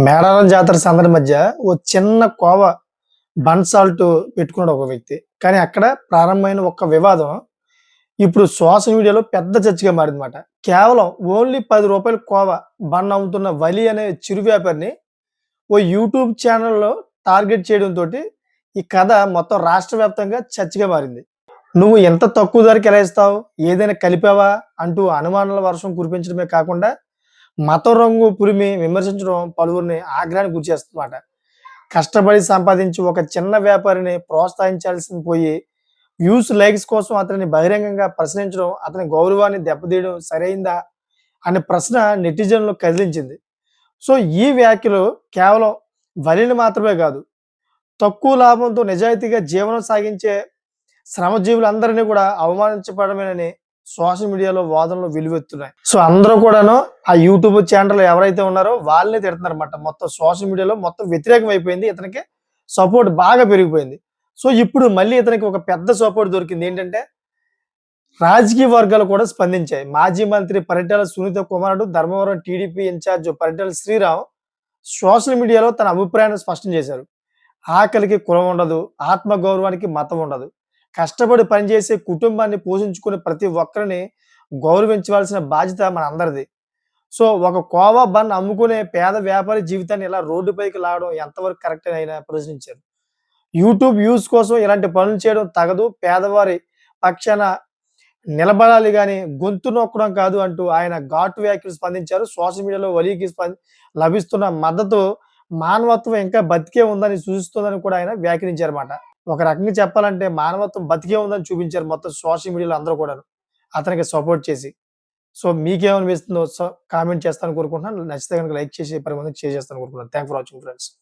మేడారం జాతర సందడి మధ్య ఓ చిన్న కోవ బన్ సాల్ట్ పెట్టుకున్నాడు ఒక వ్యక్తి. కానీ అక్కడ ప్రారంభమైన ఒక వివాదం ఇప్పుడు సోషల్ మీడియాలో పెద్ద చర్చగా మారిందన్నమాట. కేవలం ఓన్లీ రూ. 10 కోవ బన్ అమ్ముతున్న వలి అనే చిరు వ్యాపారిని ఓ యూట్యూబ్ ఛానెల్‌లో టార్గెట్ చేయడంతోటి ఈ కథ మొత్తం రాష్ట్ర వ్యాప్తంగా చర్చగా మారింది. "నువ్వు ఎంత తక్కువ ధరకి ఎలా ఇస్తావు? ఏదైనా కలిపావా?" అంటూ అనుమానాల వర్షం కురిపించడమే కాకుండా మతం రంగు పురిమి విమర్శించడం పలువురిని ఆగ్రహానికి గురిచేస్తుందన్నమాట. కష్టపడి సంపాదించి ఒక చిన్న వ్యాపారిని ప్రోత్సహించాల్సింది పోయి, వ్యూస్, లైక్స్ కోసం అతనిని బహిరంగంగా ప్రశ్నించడం, అతని గౌరవాన్ని దెబ్బతీయడం సరైందా అనే ప్రశ్న నెటిజన్‌లు కదిలించింది. సో, ఈ వ్యాఖ్యలు కేవలం వలిని మాత్రమే కాదు, తక్కువ లాభంతో నిజాయితీగా జీవనం సాగించే శ్రమజీవులందరినీ కూడా అవమానించబడమేనని సోషల్ మీడియాలో వాదనలు వెల్లువెత్తుతున్నాయి. సో, అందరూ కూడాను ఆ యూట్యూబ్ ఛానెల్ ఎవరైతే ఉన్నారో వాళ్ళనే తిడుతున్నారన్నమాట. మొత్తం సోషల్ మీడియాలో మొత్తం వ్యతిరేకం అయిపోయింది. ఇతనికి సపోర్ట్ బాగా పెరిగిపోయింది. సో, ఇప్పుడు మళ్ళీ ఇతనికి ఒక పెద్ద సపోర్ట్ దొరికింది. ఏంటంటే రాజకీయ వర్గాలు కూడా స్పందించాయి. మాజీ మంత్రి పరిటాల సునీత కుమారుడు, Dharmavaram TDP incharge Paritala Sriram social మీడియాలో తన అభిప్రాయాన్ని స్పష్టం చేశారు. ఆకలికి కులం ఉండదు, ఆత్మ గౌరవానికి మతం ఉండదు. కష్టపడి పనిచేసే కుటుంబాన్ని పోషించుకునే ప్రతి ఒక్కరిని గౌరవించవలసిన బాధ్యత మనందరిది. సో, ఒక కోవా బన్ అమ్ముకునే పేద వ్యాపారి జీవితాన్ని ఇలా రోడ్డుపైకి లాగడం ఎంతవరకు కరెక్ట్ అని ఆయన ప్రశ్నించారు. యూట్యూబ్ వ్యూస్ కోసం ఇలాంటి పనులు చేయడం తగదు. పేదవారి పక్షాన నిలబడాలి గాని గొంతు నొక్కడం కాదు అంటూ ఆయన ఘాటు వ్యాఖ్యలు స్పందించారు. సోషల్ మీడియాలో వలీకి లభిస్తున్న మద్దతు మానవత్వం ఇంకా బతికే ఉందని సూచిస్తుందని కూడా ఆయన వ్యాఖ్యానించారన్నమాట. ఒక రకంగా చెప్పాలంటే మానవత్వం బతికే ఉందని చూపించారు మొత్తం సోషల్ మీడియాలో అందరూ కూడాను. అతనికి సపోర్ట్ చేసి. సో, మీకేమనిపిస్తుందో కామెంట్ చేస్తారని కోరుకుంటున్నాను. నచ్చితే గనుక లైక్ చేసి 10 మందికి షేర్ చేస్తారని కోరుకుంటున్నాను. Thanks for watching friends.